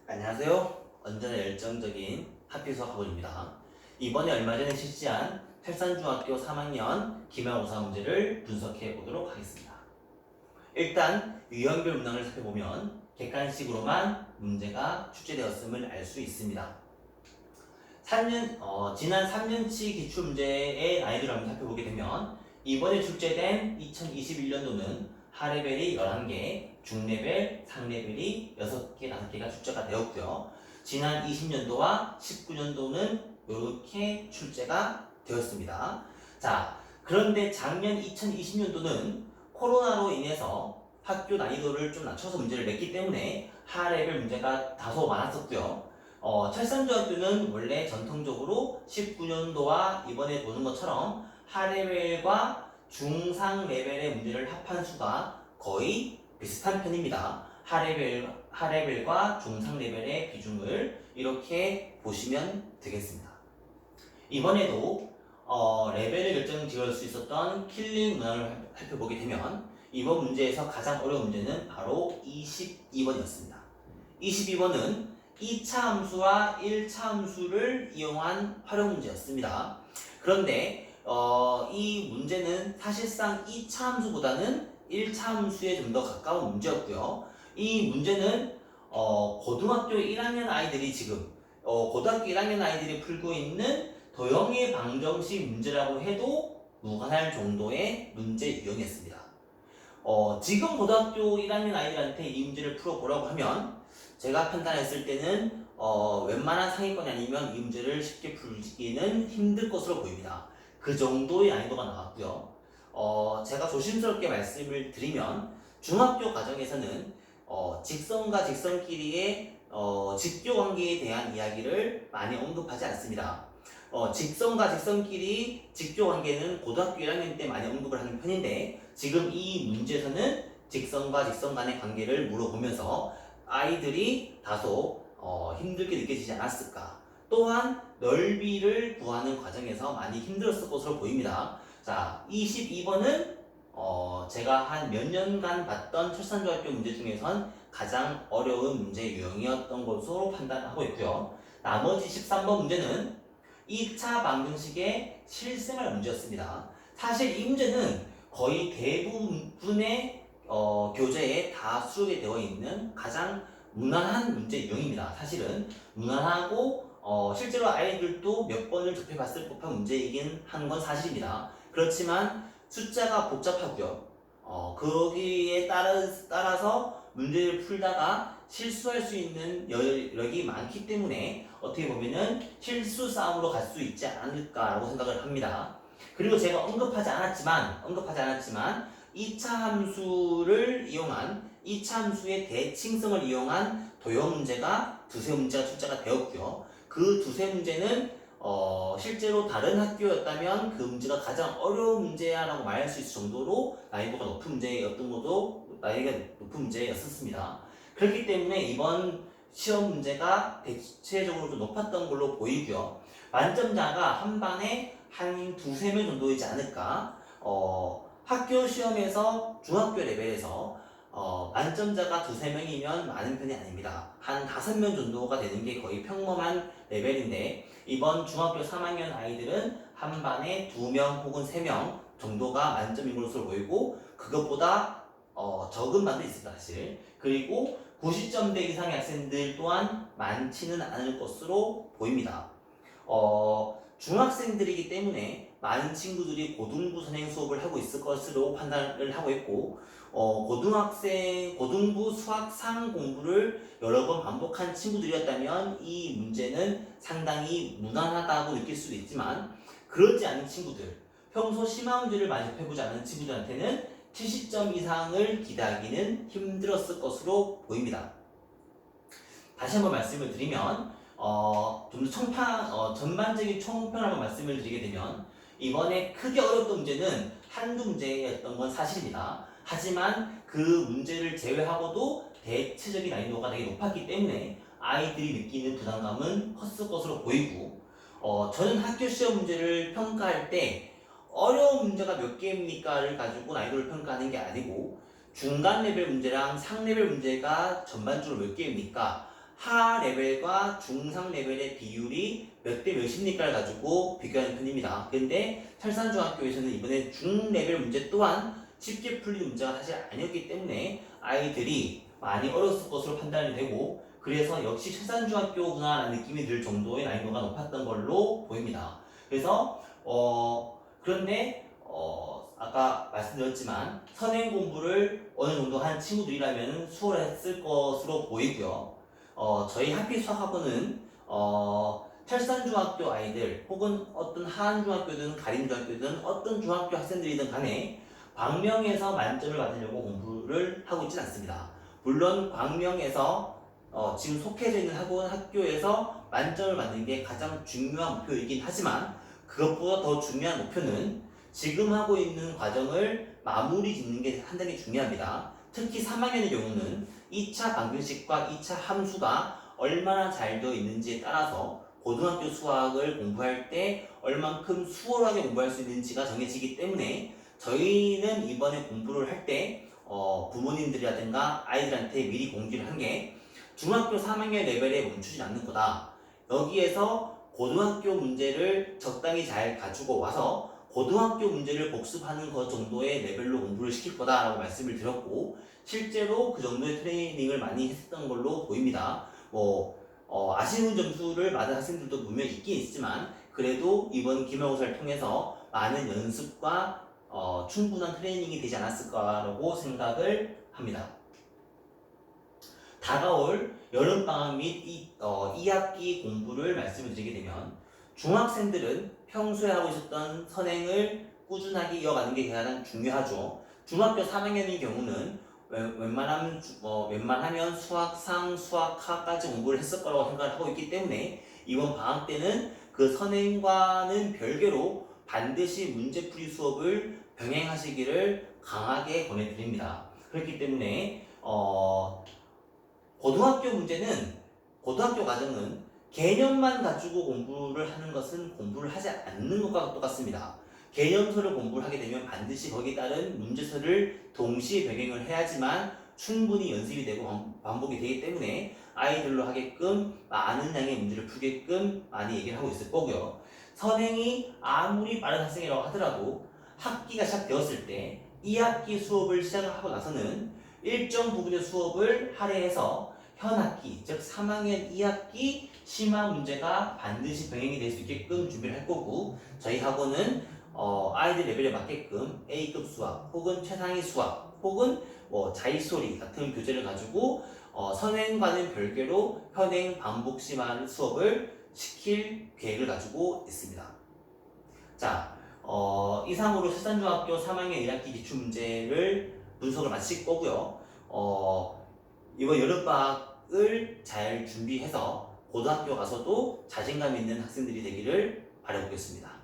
안녕하세요. 언제나 열정적인 학교 수학 학원입니다. 이번에 얼마 전에 실시한 철산중학교 3학년 기말고사 문제를 분석해 보도록 하겠습니다. 일단 유형별 문항을 살펴보면 객관식으로만 문제가 출제되었음을 알 수 있습니다. 지난 3년치 기출문제의 난이도를 한번 살펴보게 되면 이번에 출제된 2021년도는 하레벨이 11개, 중레벨, 상레벨이 6개, 5개가 출제가 되었고요. 지난 20년도와 19년도는 이렇게 출제가 되었습니다. 자, 그런데 작년 2020년도는 코로나로 인해서 학교 난이도를 좀 낮춰서 문제를 냈기 때문에 하레벨 문제가 다소 많았었고요. 철산중학교는 원래 전통적으로 19년도와 이번에 보는 것처럼 하레벨과 중상 레벨의 문제를 합한 수가 거의 비슷한 편입니다. 하레벨과 중상 레벨의 비중을 이렇게 보시면 되겠습니다. 이번에도 레벨을 결정 지을 수 있었던 킬링 문항을 살펴보게 되면 이번 문제에서 가장 어려운 문제는 바로 22번이었습니다. 22번은 2차 함수와 1차 함수를 이용한 활용 문제였습니다. 그런데 이 문제는 사실상 2차 함수보다는 1차 함수에 좀 더 가까운 문제였고요. 이 문제는 고등학교 1학년 아이들이 지금 고등학교 1학년 아이들이 풀고 있는 도형의 방정식 문제라고 해도 무관할 정도의 문제 유형이었습니다. 지금 고등학교 1학년 아이들한테 이 문제를 풀어보라고 하면 제가 판단했을 때는 웬만한 상위권이 아니면 이 문제를 쉽게 풀기는 힘들 것으로 보입니다. 그 정도의 난이도가 나왔고요. 제가 조심스럽게 말씀을 드리면 중학교 과정에서는 직선과 직선끼리의 직교관계에 대한 이야기를 많이 언급하지 않습니다. 직선과 직선끼리 직교관계는 고등학교 1학년 때 많이 언급을 하는 편인데 지금 이 문제에서는 직선과 직선 간의 관계를 물어보면서 아이들이 다소 힘들게 느껴지지 않았을까. 또한 넓이를 구하는 과정에서 많이 힘들었을 것으로 보입니다. 자, 22번은 제가 한 몇 년간 봤던 철산중학교 문제 중에선 가장 어려운 문제 유형이었던 것으로 판단하고 있고요. 나머지 13번 문제는 2차 방정식의 실생활 문제였습니다. 사실 이 문제는 거의 대부분의 교재에 다 수록이 되어 있는 가장 무난한 문제 유형입니다. 사실은 무난하고 실제로 아이들도 몇 번을 접해봤을 법한 문제이긴 한 건 사실입니다. 그렇지만 숫자가 복잡하고요. 거기에 따라서 문제를 풀다가 실수할 수 있는 여력이 많기 때문에 어떻게 보면은 실수 싸움으로 갈 수 있지 않을까라고 생각을 합니다. 그리고 제가 언급하지 않았지만 2차 함수를 이용한 2차 함수의 대칭성을 이용한 도형 문제가 두세 문제가 출제가 되었고요. 그 두세 문제는 실제로 다른 학교였다면 그 문제가 가장 어려운 문제야라고 말할 수 있을 정도로 난이도가 높은 문제였던 것도 난이도가 높은 문제였었습니다. 그렇기 때문에 이번 시험 문제가 대체적으로 좀 높았던 걸로 보이고요. 만점자가 한 반에 한 두세 명 정도이지 않을까. 학교 시험에서 중학교 레벨에서 만점자가 두세 명이면 많은 편이 아닙니다. 한 5명 정도가 되는 게 거의 평범한 레벨인데 이번 중학교 3학년 아이들은 한 반에 2명 혹은 3명 정도가 만점인 것으로 보이고 그것보다 적은 반도 있습니다. 사실. 그리고 90점대 이상의 학생들 또한 많지는 않을 것으로 보입니다. 중학생들이기 때문에 많은 친구들이 고등부 선행 수업을 하고 있을 것으로 판단을 하고 있고 고등부 수학 상 공부를 여러 번 반복한 친구들이었다면 이 문제는 상당히 무난하다고 느낄 수도 있지만 그렇지 않은 친구들, 평소 심화 문제를 많이 접해보지 않은 친구들한테는 70점 이상을 기대하기는 힘들었을 것으로 보입니다. 다시 한번 말씀을 드리면 좀 더 전반적인 총평을 한번 말씀을 드리게 되면 이번에 크게 어려웠던 문제는 한두 문제였던 건 사실입니다. 하지만 그 문제를 제외하고도 대체적인 난이도가 되게 높았기 때문에 아이들이 느끼는 부담감은 컸을 것으로 보이고 저는 학교 시험 문제를 평가할 때 어려운 문제가 몇 개입니까를 가지고 난이도를 평가하는 게 아니고 중간 레벨 문제랑 상 레벨 문제가 전반적으로 몇 개입니까? 하 레벨과 중상 레벨의 비율이 몇 대 몇입니까를 가지고 비교하는 편입니다. 그런데 철산중학교에서는 이번에 중 레벨 문제 또한 쉽게 풀리는 문제가 사실 아니었기 때문에 아이들이 많이 어려웠을 것으로 판단이 되고, 그래서 역시 철산중학교구나라는 느낌이 들 정도의 난이도가 높았던 걸로 보입니다. 그래서 그런데 아까 말씀드렸지만 선행 공부를 어느 정도 한 친구들이라면 수월했을 것으로 보이고요. 저희 하필 수학학원은 철산중학교 아이들 혹은 어떤 하안중학교든 가림중학교든 어떤 중학교 학생들이든 간에 광명에서 만점을 받으려고 공부를 하고 있지는 않습니다. 물론 광명에서 지금 속해져 있는 학교에서 만점을 받는 게 가장 중요한 목표이긴 하지만, 그것보다 더 중요한 목표는 지금 하고 있는 과정을 마무리 짓는 게 상당히 중요합니다. 특히 3학년의 경우는 2차 방정식과 2차 함수가 얼마나 잘 되어 있는지에 따라서 고등학교 수학을 공부할 때 얼만큼 수월하게 공부할 수 있는지가 정해지기 때문에, 저희는 이번에 공부를 할 때 부모님들이라든가 아이들한테 미리 공지를 한 게, 중학교 3학년 레벨에 멈추지 않는 거다. 여기에서 고등학교 문제를 적당히 잘 가지고 와서 고등학교 문제를 복습하는 것 정도의 레벨로 공부를 시킬 거다라고 말씀을 드렸고, 실제로 그 정도의 트레이닝을 많이 했었던 걸로 보입니다. 아쉬운 점수를 받은 학생들도 분명히 있긴 있지만, 그래도 이번 기말고사를 통해서 많은 연습과 충분한 트레이닝이 되지 않았을까라고 생각을 합니다. 다가올 여름방학 및 2학기 공부를 말씀을 드리게 되면, 중학생들은 평소에 하고 있었던 선행을 꾸준하게 이어가는 게 가장 중요하죠. 중학교 3학년의 경우는 웬만하면 수학상, 수학하까지 공부를 했을 거라고 생각을 하고 있기 때문에, 이번 방학 때는 그 선행과는 별개로 반드시 문제풀이 수업을 병행하시기를 강하게 권해드립니다. 그렇기 때문에 고등학교 과정은 개념만 가지고 공부를 하는 것은 공부를 하지 않는 것과 똑같습니다. 개념서를 공부를 하게 되면 반드시 거기에 따른 문제서를 동시에 병행을 해야지만 충분히 연습이 되고 반복이 되기 때문에 아이들로 하게끔 많은 양의 문제를 풀게끔 많이 얘기를 하고 있을 거고요. 선행이 아무리 빠른 학생이라고 하더라도 학기가 시작되었을 때 2학기 수업을 시작하고 나서는 일정 부분의 수업을 할애해서 현 학기, 즉 3학년 2학기 심화 문제가 반드시 병행이 될 수 있게끔 준비를 할 거고, 저희 학원은 아이들 레벨에 맞게끔 A급 수학 혹은 최상위 수학 혹은 자이소리 같은 교재를 가지고 선행과는 별개로 현행 반복 심화 수업을 시킬 계획을 가지고 있습니다. 자, 이상으로 철산중학교 3학년 1학기 기출문제를 분석을 마칠 거고요. 이번 여름방학을 잘 준비해서 고등학교 가서도 자신감 있는 학생들이 되기를 바라보겠습니다.